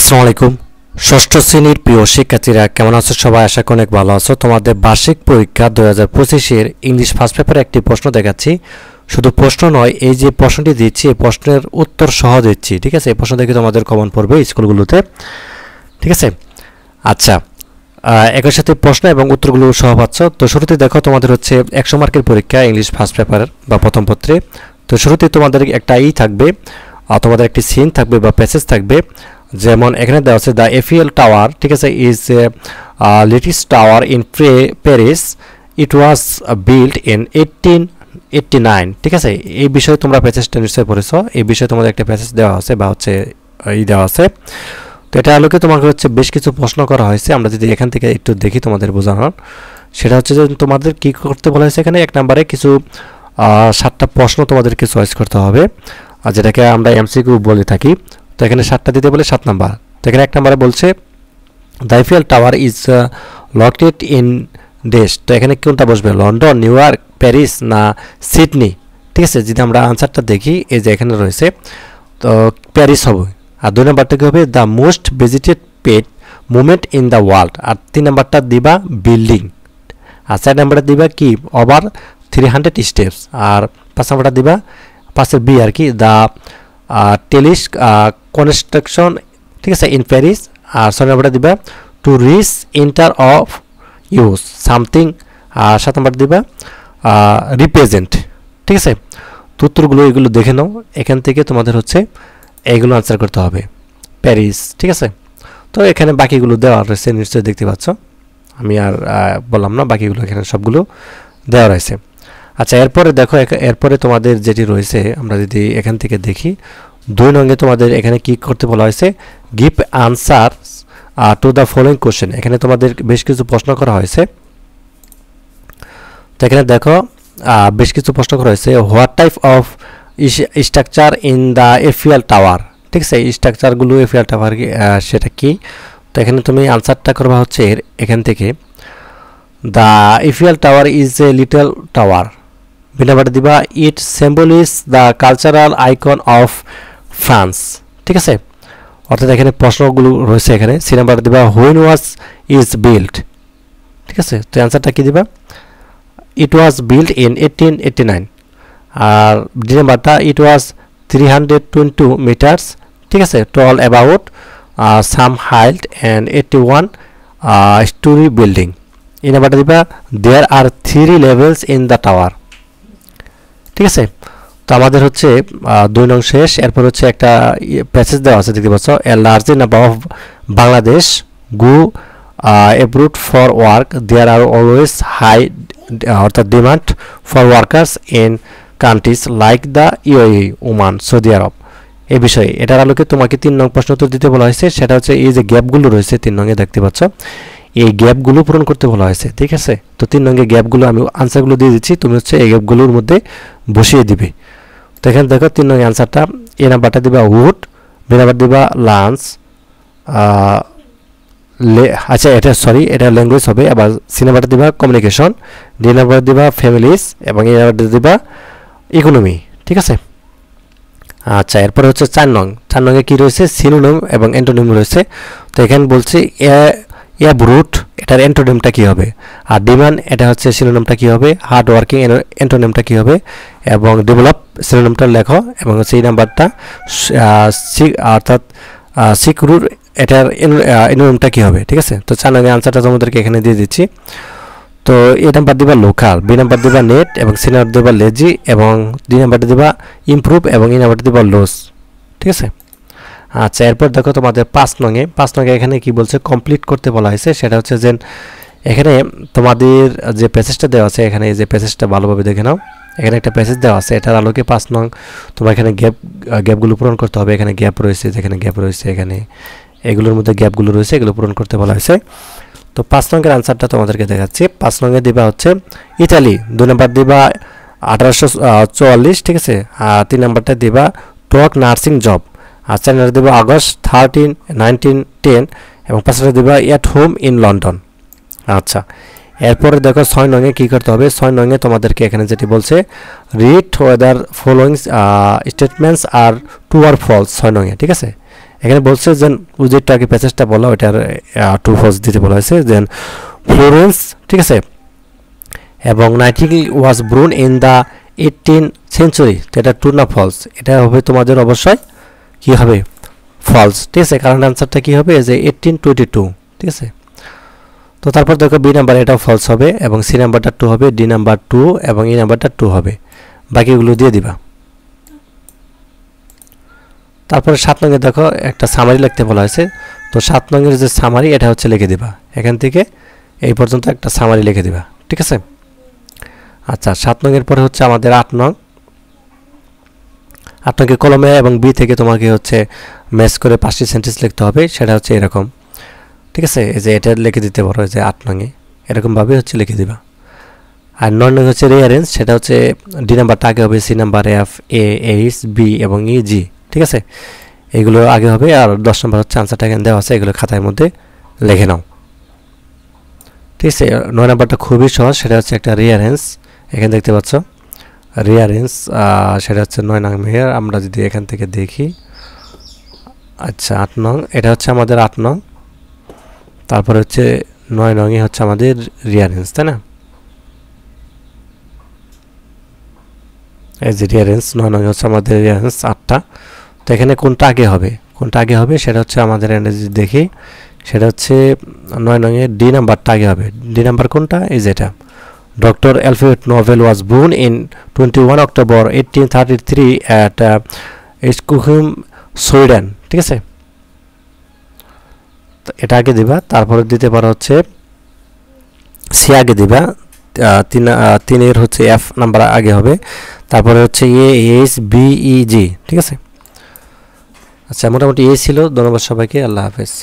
আসসালামু আলাইকুম। ষষ্ঠ শ্রেণীর প্রিয় শিক্ষার্থীরা কেমন আছো সবাই? আশা করি অনেক ভালো আছো। তোমাদের বার্ষিক পরীক্ষা 2025-এর ইংলিশ ফার্স্ট পেপারে একটি প্রশ্ন দেখাচ্ছি। শুধু প্রশ্ন নয়, এই যে প্রশ্নটি দিচ্ছি এই প্রশ্নের উত্তর সহ দিচ্ছি, ঠিক আছে? এই প্রশ্ন দেখে তোমাদের কমন পড়বে স্কুলগুলোতে, ঠিক আছে? আচ্ছা, একই সাথে প্রশ্ন এবং উত্তরগুলো সহ পাচ্ছ। তো শুরুতে দেখো, তোমাদের হচ্ছে 100 মার্কের পরীক্ষা ইংলিশ ফার্স্ট পেপারের বা প্রথম পত্রে। তো শুরুতে তোমাদের একটা থাকবে, তোমাদের একটি সিন থাকবে বা প্যাসেজ থাকবে। যেমন এখানে দেওয়া আছে দ্য এফিএল টাওয়ার, ঠিক আছে, is latest tower in Paris, it was built in 1889, ঠিক আছে? এই বিষয়ে তোমরা প্যাসেজটা নিশ্চয়ই পড়েছো। এই বিষয়ে তোমাদের একটা প্যাসেজ দেওয়া আছে বা হচ্ছে দেওয়া আছে। তো এটা আলোকে তোমাকে হচ্ছে বেশ কিছু প্রশ্ন করা হয়েছে। আমরা যদি এখান থেকে একটু দেখি তোমাদের বোঝানোর, সেটা হচ্ছে যে তোমাদের কী করতে বলা হয়েছে এখানে। 1 নম্বরে কিছু 7টা প্রশ্ন তোমাদেরকে চয়েস করতে হবে, যেটাকে আমরা এমসিকিউ বলে থাকি। তো এখানে 7টা দিতে বলে 7 নাম্বার। তো এখানে 1 নম্বরে বলছে the Eiffel tower is located in দেশ। তো এখানে কোনটা বসবে? লন্ডন, নিউ ইয়র্ক, প্যারিস না সিডনি? ঠিক আছে, যদি আমরা আনসারটা দেখি, এই যে এখানে রয়েছে, তো প্যারিস হবে। আর 2 নম্বরটা কী হবে? The most visited paid monument in the world. আর 3 নম্বরটা দিবা বিল্ডিং। আর 4 নম্বরটা দিবা কি? Over 300 steps. আর 5 নম্বরটা দিবা 5-এর বি আর কি, দ্য কনস্ট্রাকশন, ঠিক আছে, ইন প্যারিস। আর 6 নম্বরটা দিবা to reach inter of use something. আর 7 নম্বরটা দিবা রিপ্রেজেন্ট, ঠিক আছে? তো উত্তরগুলো এগুলো দেখে নাও। এখান থেকে তোমাদের হচ্ছে এইগুলো আনসার করতে হবে, প্যারিস, ঠিক আছে? তো এখানে বাকিগুলো দেওয়া রয়েছে, নিশ্চয়ই দেখতে পাচ্ছ। আমি আর বললাম না, বাকিগুলো এখানে সবগুলো দেওয়া রয়েছে। আচ্ছা, এরপরে দেখো, এরপরে তোমাদের যেটি রয়েছে, আমরা যদি এখান থেকে দেখি, 2 নঙ্গে তোমাদের এখানে কি করতে বলা হয়েছে? Give answer to the following question. এখানে তোমাদের বেশ কিছু প্রশ্ন করা হয়েছে। তো এখানে দেখো বেশ কিছু প্রশ্ন করা হয়েছে। What type of structure in the Eiffel tower, ঠিক আছে? এই স্ট্রাকচারগুলো এফিএল টাওয়ার সেটা কি? তো এখানে তুমি আনসারটা করবা হচ্ছে এখান থেকে, the Eiffel tower is a little tower. B নাম্বারটা দিবা it symbolizes the cultural icon of France, ঠিক আছে? অর্থাৎ এখানে প্রশ্নগুলো রয়েছে এখানে। সি নাম্বারটা দিবা হুইন ওয়াজ ইজ বিল্ড, ঠিক আছে? তো অ্যান্সারটা কি দিবা? It was built in 1889। আর ডি নাম্বারটা ইট ওয়াজ 322 মিটার্স, ঠিক আছে, tall about some height and 81 storey building. এই নাম্বারটা দিবা there are 3 levels in the tower, ঠিক আছে? তো আমাদের হচ্ছে 2 নং শেষ। এরপর হচ্ছে একটা প্যাসেজ দেওয়া আছে, দেখতে পাচ্ছ। A large number of Bangladesh go abroad for work, there are always high অর্থাৎ demand for workers in countries like the UAE, Oman, Saudi Arab. এই বিষয়ে এটার আলোকে তোমাকে 3 নং প্রশ্ন উত্তর দিতে বলা হয়েছে। সেটা হচ্ছে এই যে গ্যাপগুলো রয়েছে 3 নঙে দেখতে পাচ্ছ, এই গ্যাপগুলো পূরণ করতে বলা হয়েছে, ঠিক আছে? তো 3 নঙ্গে গ্যাপগুলো আমি আনসারগুলো দিয়ে দিচ্ছি, তুমি হচ্ছে এই গ্যাপগুলোর মধ্যে বসিয়ে দিবে। তো এখানে দেখো 3 নং আনসারটা, এ নাম্বারটা দিবা উড, বি নাম্বার দিবা লাঞ্চ, আচ্ছা এটা ল্যাঙ্গুয়েজ হবে। আবার সি নাম্বারটা দিবা কমিউনিকেশন, ডি নাম্বার দিবা ফ্যামিলিজ, এবং এ নাম্বারটা দিবা ইকোনমি, ঠিক আছে? আচ্ছা, এরপরে হচ্ছে 4 নঙ্গে কী রয়েছে? সিনোনিম এবং অ্যান্টোনিম রয়েছে। তো এখানে বলছি অ্যাব্রোড, এটার অ্যান্টোনিমটা কী হবে? আর ডিমান্ড, এটা হচ্ছে সিনোনিমটা কী হবে? হার্ড ওয়ার্কিং, অ্যান্টোনিমটা কী হবে? এবং ডেভেলপ সিনোনিমটা লেখো। এবং হচ্ছে এই নাম্বারটা অর্থাৎ সিকিউর, এটার অ্যান্টোনিমটা কী হবে, ঠিক আছে? তো 4 নং আনসারটা তোমাদেরকে এখানে দিয়ে দিচ্ছি। তো এ নাম্বার দিবা লোকাল, বি নাম্বার দিবা নেট, এবং সি নাম্বার দিবা লেজি, এবং ডি নাম্বারটা দিবা ইমপ্রুভ, এবং এই নাম্বারটা দিবা লস, ঠিক আছে? আচ্ছা, এরপর দেখো তোমাদের 5 নঙে এখানে কি বলছে? কমপ্লিট করতে বলা হয়েছে। সেটা হচ্ছে যে এখানে তোমাদের যে প্যাসেজটা দেওয়া আছে, এখানে এই যে প্যাসেজটা ভালোভাবে দেখে নাও। এখানে একটা প্যাসেজ দেওয়া আছে, এটার আলোকে 5 নং তোমার এখানে গ্যাপগুলো পূরণ করতে হবে। এখানে গ্যাপ রয়েছে, যেখানে গ্যাপ রয়েছে, এখানে এগুলোর মধ্যে গ্যাপগুলো রয়েছে, এগুলো পূরণ করতে বলা হয়েছে। তো 5 নঙ্গের আনসারটা তোমাদেরকে দেখাচ্ছি। 5 নঙ্গে দিবা হচ্ছে ইতালি, 2 নাম্বার দিবা 1844, ঠিক আছে? আর 3 নাম্বারটা দিবা টক নার্সিং জব। আর 4 নাম্বার দিবা আগস্ট 13, 1910, এবং 5 নাম্বার দিবা এট হোম ইন লন্ডন। আচ্ছা, এরপরে দেখো 6 নঙে কী করতে হবে? 6 নঙে তোমাদেরকে এখানে যেটি বলছে read whether following statements are true or false. 6 নঙে, ঠিক আছে? এখানে বলছে যে ওই যে একটু আগে প্যাসেজটা বলা ওইটার ট্রু ফলস দিতে বলা হয়েছে। দেন ফ্লোরেন্স, ঠিক আছে, এবং nightingale was Burne in the 18th century, তো এটা ট্রু না ফলস? এটা হবে তোমাদের অবশ্যই কি হবে, ফলস, ঠিক আছে। কারণ অ্যান্সারটা কি হবে যে 1822, ঠিক আছে। তো তারপর দেখো বি নাম্বার, এটাও ফলস হবে এবং সি নাম্বারটা 2 হবে, ডি নাম্বার 2 এবং ই নাম্বারটা 2 হবে, বাকিগুলো দিয়ে দিবা। তারপরে 7 নংয়ে দেখো একটা সামারি লিখতে বলা হয়েছে। তো 7 নংয়ের যে সামারি এটা হচ্ছে লিখে দিবা, এখান থেকে এই পর্যন্ত একটা সামারি লিখে দিবা, ঠিক আছে। আচ্ছা 7 নংয়ের পরে হচ্ছে আমাদের 8 নং। 8 নংকে কলমে এবং বি থেকে তোমাকে হচ্ছে ম্যাচ করে 5টি সেন্টেন্স লিখতে হবে, সেটা হচ্ছে এরকম, ঠিক আছে। এই যে এটা লিখে দিতে পারো, যে 8 নংয়ে এরকমভাবে হচ্ছে লিখে দিবা। আর 9 নং হচ্ছে রিয়ারেঞ্জ, সেটা হচ্ছে ডি নাম্বারটা আগে হবে, সি নাম্বার এফ, এ, এইচ, বি এবং ই, জি, ঠিক আছে। এগুলো আগে হবে। আর 10 নম্বর হচ্ছে আনসারটা এখানে দেওয়া আছে, এগুলো খাতার মধ্যে লিখে নাও, ঠিক আছে। 9 নাম্বারটা খুবই সহজ, সেটা হচ্ছে একটা রিয়ারেঞ্জ, এখানে দেখতে পাচ্ছ রিয়ারেঞ্জ, সেটা হচ্ছে 9 নম্বর। আমরা যদি এখান থেকে দেখি, আচ্ছা 8 নং, এটা হচ্ছে আমাদের 8 নং, তারপরে হচ্ছে 9 নংই হচ্ছে আমাদের রিয়ারেঞ্জ, তাই না? এই যে রিয়ারেঞ্জ 9 নং হচ্ছে আমাদের রিয়ারেঞ্জ 8টা। তো এখানে কোনটা আগে হবে, কোনটা আগে হবে সেটা হচ্ছে আমাদের এখানে যদি দেখি, সেটা হচ্ছে 9 নং এর ডি নাম্বারটা আগে হবে। ডি নাম্বার কোনটা, এই যেটা, doctor Alfred Nobel was born in 21 October 1833 at Stockholm, Sweden, ঠিক আছে। এটা আগে দিবা। তারপরে দিতে পারো হচ্ছে সি আগে দিবা, 3 এর হচ্ছে এফ নাম্বার আগে হবে, তারপরে হচ্ছে এ, এইচ, বি, ই, জি, ঠিক আছে। আচ্ছা মোটামুটি এই ছিল। ধন্যবাদ সবাইকে, আল্লাহ হাফেজ।